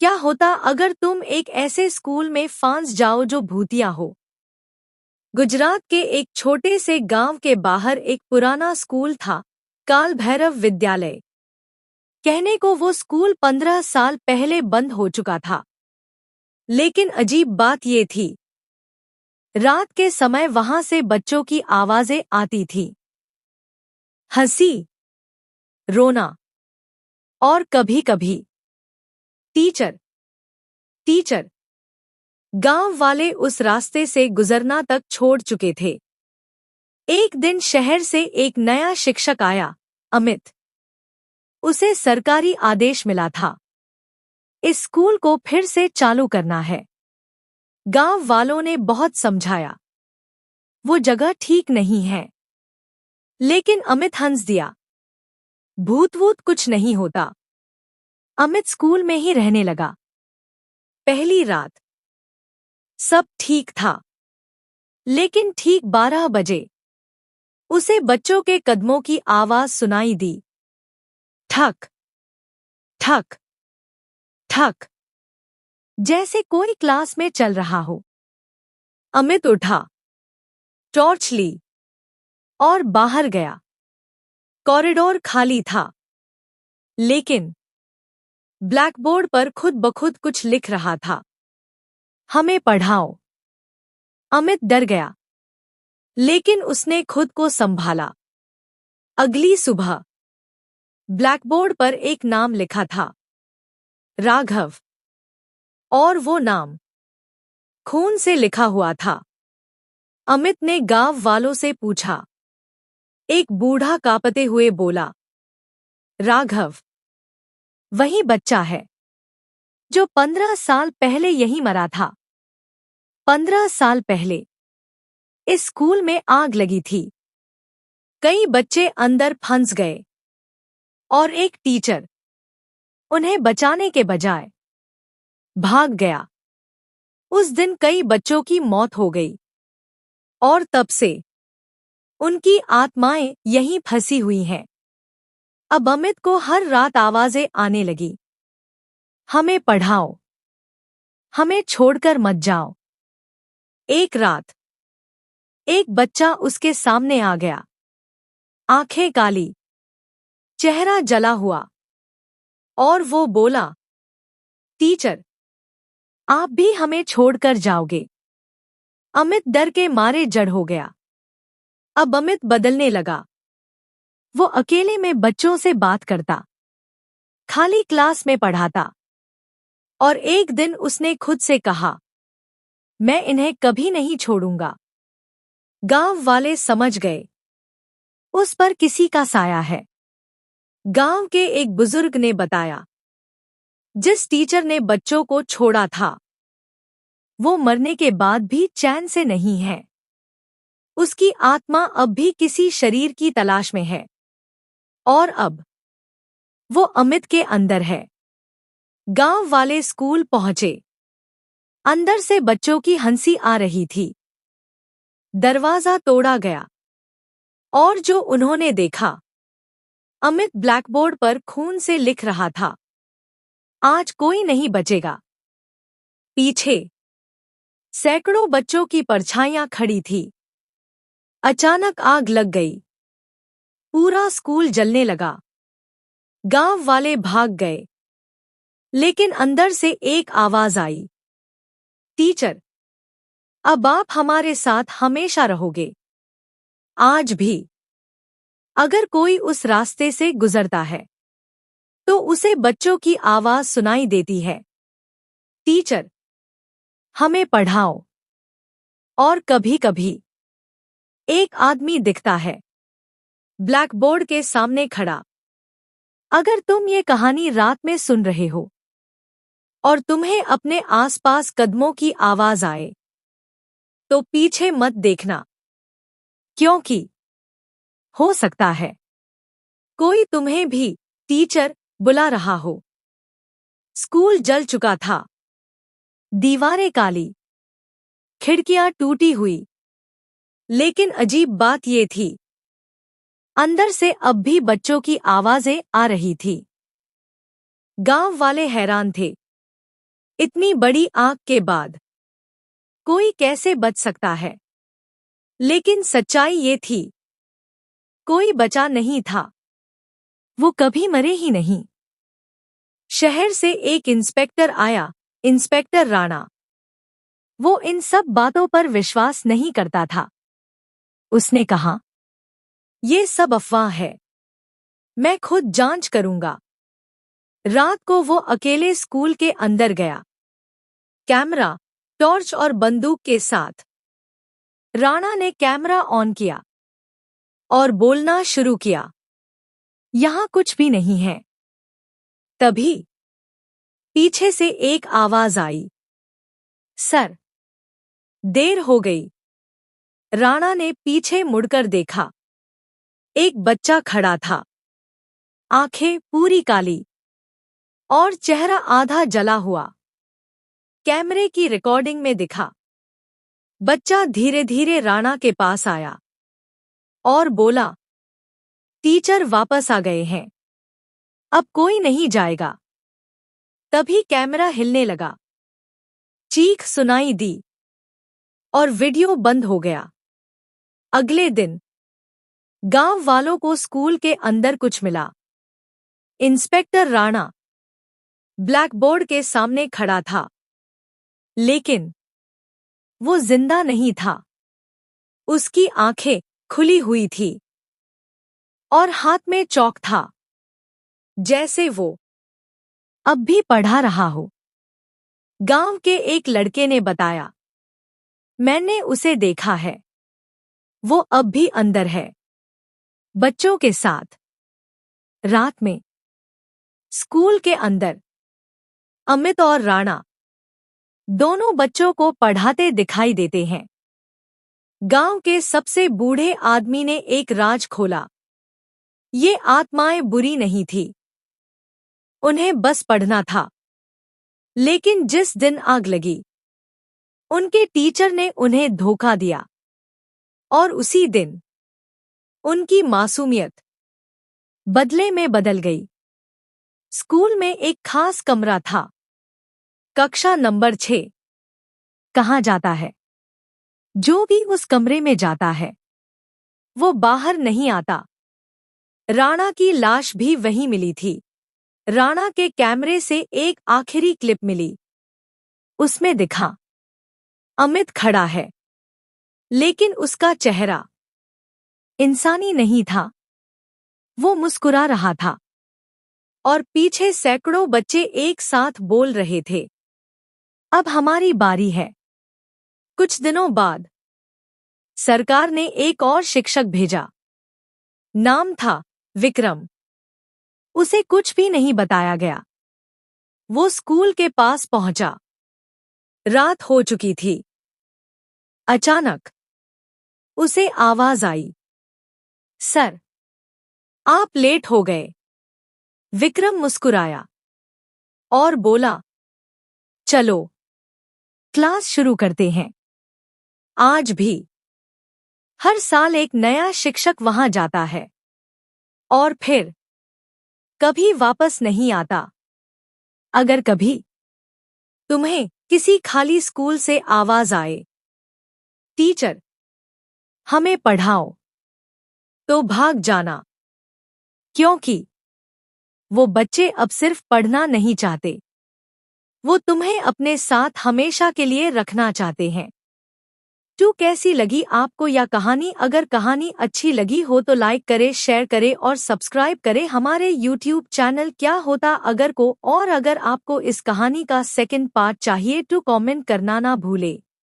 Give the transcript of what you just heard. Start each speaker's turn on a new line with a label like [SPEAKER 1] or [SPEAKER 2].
[SPEAKER 1] क्या होता अगर तुम एक ऐसे स्कूल में फंस जाओ जो भूतिया हो। गुजरात के एक छोटे से गांव के बाहर एक पुराना स्कूल था, काल भैरव विद्यालय। कहने को वो स्कूल 15 साल पहले बंद हो चुका था। लेकिन अजीब बात ये थी, रात के समय वहां से बच्चों की आवाजें आती थी। हंसी, रोना और कभी-कभी टीचर टीचर। गांव वाले उस रास्ते से गुजरना तक छोड़ चुके थे। एक दिन शहर से एक नया शिक्षक आया, अमित। उसे सरकारी आदेश मिला था, इस स्कूल को फिर से चालू करना है। गांव वालों ने बहुत समझाया, वो जगह ठीक नहीं है। लेकिन अमित हंस दिया। भूत वूत कुछ नहीं होता। अमित स्कूल में ही रहने लगा। पहली रात सब ठीक था, लेकिन ठीक 12 बजे उसे बच्चों के कदमों की आवाज सुनाई दी। ठक ठक ठक, जैसे कोई क्लास में चल रहा हो। अमित उठा, टॉर्च ली और बाहर गया। कॉरिडोर खाली था, लेकिन ब्लैकबोर्ड पर खुद ब खुद कुछ लिख रहा था। हमें पढ़ाओ। अमित डर गया, लेकिन उसने खुद को संभाला। अगली सुबह ब्लैकबोर्ड पर एक नाम लिखा था, राघव। और वो नाम खून से लिखा हुआ था। अमित ने गांव वालों से पूछा। एक बूढ़ा कांपते हुए बोला, राघव वही बच्चा है जो 15 साल पहले यहीं मरा था। 15 साल पहले इस स्कूल में आग लगी थी। कई बच्चे अंदर फंस गए और एक टीचर उन्हें बचाने के बजाय भाग गया। उस दिन कई बच्चों की मौत हो गई और तब से उनकी आत्माएं यहीं फंसी हुई हैं। अब अमित को हर रात आवाजें आने लगी, हमें पढ़ाओ, हमें छोड़कर मत जाओ। एक रात एक बच्चा उसके सामने आ गया, आंखें काली, चेहरा जला हुआ, और वो बोला, टीचर आप भी हमें छोड़कर जाओगे। अमित डर के मारे जड़ हो गया। अब अमित बदलने लगा। वो अकेले में बच्चों से बात करता, खाली क्लास में पढ़ाता। और एक दिन उसने खुद से कहा, मैं इन्हें कभी नहीं छोड़ूंगा। गांव वाले समझ गए, उस पर किसी का साया है। गांव के एक बुजुर्ग ने बताया, जिस टीचर ने बच्चों को छोड़ा था वो मरने के बाद भी चैन से नहीं है। उसकी आत्मा अब भी किसी शरीर की तलाश में है, और अब वो अमित के अंदर है। गांव वाले स्कूल पहुंचे। अंदर से बच्चों की हंसी आ रही थी। दरवाजा तोड़ा गया और जो उन्होंने देखा, अमित ब्लैकबोर्ड पर खून से लिख रहा था, आज कोई नहीं बचेगा। पीछे सैकड़ों बच्चों की परछाइयां खड़ी थी। अचानक आग लग गई। पूरा स्कूल जलने लगा। गांव वाले भाग गए, लेकिन अंदर से एक आवाज आई, टीचर अब आप हमारे साथ हमेशा रहोगे। आज भी अगर कोई उस रास्ते से गुजरता है तो उसे बच्चों की आवाज सुनाई देती है, टीचर हमें पढ़ाओ। और कभी-कभी एक आदमी दिखता है, ब्लैकबोर्ड के सामने खड़ा। अगर तुम ये कहानी रात में सुन रहे हो और तुम्हें अपने आसपास कदमों की आवाज आए, तो पीछे मत देखना, क्योंकि हो सकता है कोई तुम्हें भी टीचर बुला रहा हो। स्कूल जल चुका था। दीवारें काली, खिड़कियां टूटी हुई, लेकिन अजीब बात ये थी, अंदर से अब भी बच्चों की आवाजें आ रही थी। गांव वाले हैरान थे। इतनी बड़ी आग के बाद कोई कैसे बच सकता है? लेकिन सच्चाई ये थी, कोई बचा नहीं था। वो कभी मरे ही नहीं। शहर से एक इंस्पेक्टर आया, इंस्पेक्टर राणा। वो इन सब बातों पर विश्वास नहीं करता था। उसने कहा, ये सब अफवाह है, मैं खुद जांच करूंगा। रात को वो अकेले स्कूल के अंदर गया, कैमरा, टॉर्च और बंदूक के साथ। राणा ने कैमरा ऑन किया और बोलना शुरू किया, यहां कुछ भी नहीं है। तभी पीछे से एक आवाज आई, सर, देर हो गई। राणा ने पीछे मुड़कर देखा। एक बच्चा खड़ा था, आंखें पूरी काली और चेहरा आधा जला हुआ। कैमरे की रिकॉर्डिंग में दिखा। बच्चा धीरे धीरे राणा के पास आया और बोला, टीचर वापस आ गए हैं, अब कोई नहीं जाएगा। तभी कैमरा हिलने लगा, चीख सुनाई दी और वीडियो बंद हो गया। अगले दिन गांव वालों को स्कूल के अंदर कुछ मिला। इंस्पेक्टर राणा ब्लैकबोर्ड के सामने खड़ा था, लेकिन वो जिंदा नहीं था। उसकी आंखें खुली हुई थी और हाथ में चौक था, जैसे वो अब भी पढ़ा रहा हो। गांव के एक लड़के ने बताया, मैंने उसे देखा है, वो अब भी अंदर है, बच्चों के साथ। रात में स्कूल के अंदर अमित और राणा दोनों बच्चों को पढ़ाते दिखाई देते हैं। गांव के सबसे बूढ़े आदमी ने एक राज खोला। ये आत्माएं बुरी नहीं थी, उन्हें बस पढ़ना था। लेकिन जिस दिन आग लगी, उनके टीचर ने उन्हें धोखा दिया और उसी दिन उनकी मासूमियत बदले में बदल गई। स्कूल में एक खास कमरा था, कक्षा नंबर 6। कहा जाता है, जो भी उस कमरे में जाता है, वो बाहर नहीं आता। राणा की लाश भी वहीं मिली थी। राणा के कैमरे से एक आखिरी क्लिप मिली। उसमें दिखा, अमित खड़ा है, लेकिन उसका चेहरा इंसानी नहीं था। वो मुस्कुरा रहा था और पीछे सैकड़ों बच्चे एक साथ बोल रहे थे, अब हमारी बारी है। कुछ दिनों बाद सरकार ने एक और शिक्षक भेजा। नाम था विक्रम। उसे कुछ भी नहीं बताया गया। वो स्कूल के पास पहुंचा। रात हो चुकी थी। अचानक उसे आवाज आई, सर, आप लेट हो गए। विक्रम मुस्कुराया और बोला, चलो क्लास शुरू करते हैं। आज भी हर साल एक नया शिक्षक वहां जाता है और फिर कभी वापस नहीं आता। अगर कभी तुम्हें किसी खाली स्कूल से आवाज आए, टीचर, हमें पढ़ाओ, तो भाग जाना, क्योंकि वो बच्चे अब सिर्फ पढ़ना नहीं चाहते, वो तुम्हें अपने साथ हमेशा के लिए रखना चाहते हैं। तो कैसी लगी आपको यह कहानी? अगर कहानी अच्छी लगी हो तो लाइक करें, शेयर करें और सब्सक्राइब करें हमारे YouTube चैनल क्या होता अगर को। और अगर आपको इस कहानी का सेकंड पार्ट चाहिए तो कमेंट करना ना भूले।